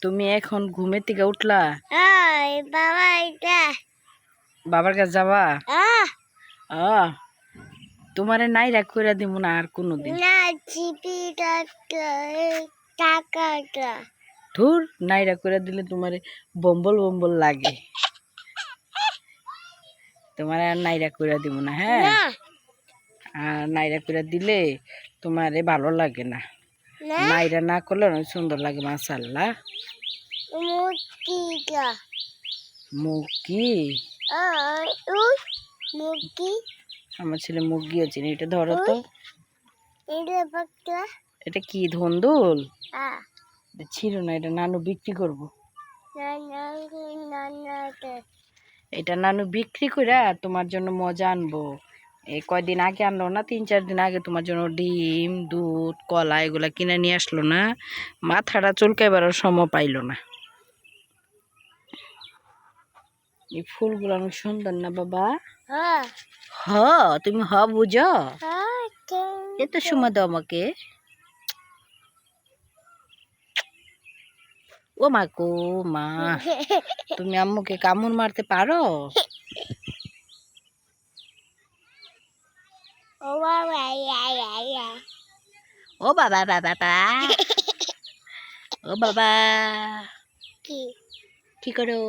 তুমি এখন ঘুমের থেকে উঠলা? বাবা এটা বাবার কাছে যাবা? তোমারে নাইরা কইরা দিব না আর কোনোদিন। না চিপি টাকাটা ধুর, নাইরা কইরা দিলে তোমারে বম্বল বম্বল লাগে। তোমার আর নাইরা কইরা দিব না। হ্যাঁ, আর নাইরা কইরা দিলে তোমারে ভালো লাগে না। নাইরা না করলে অনেক সুন্দর লাগে। মাশাআল্লাহ। মুরগি? আমার ছেলে মুরগিও চিনি। এটা ধরো তো। এটা কি ধন্দুল? ছিল না, এটা নানু বিক্রি করবো। এটা নানু বিক্রি কইরা তোমার জন্য মজা আনবো। এই কয়দিন আগে আনলো না, 3-4 দিন আগে তোমার জন্য ডিম, দুধ, কলা এগুলা কিনে নিয়ে আসলো না। মাথাটা চুলকাইবারও সময় পাইলো না। এই ফুলগুলো অনেক সুন্দর না বাবা? তুমি বুঝো? এত সময় দাও আমাকে। ও মা গো মা, তুমি আম্মুকে কামড় মারতে পারো? ও বাবা বাবা, ও বাবা, কি করো?